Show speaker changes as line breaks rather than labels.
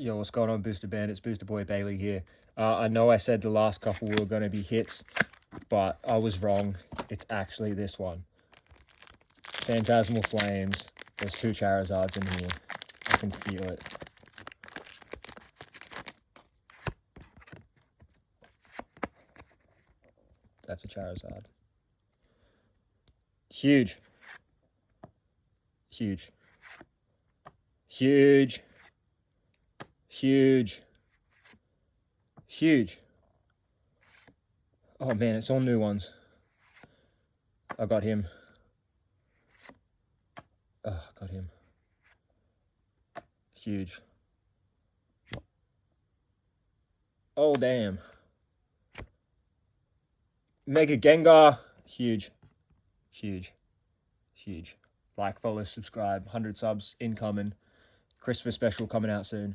Yo, what's going on, Booster Band? It's Booster Boy Bailey here. I know I said the last couple were going to be hits, but I was wrong. It's actually this one. Phantasmal Flames. There's 2 Charizards in here. I can feel it. That's a Charizard. Huge. Huge. Huge. Huge. Huge. Oh man, it's all new ones. I got him. Oh, got him. Huge. Oh, damn. Mega Gengar. Huge. Huge. Huge. Like, follow, subscribe. 100 subs incoming. Christmas special coming out soon.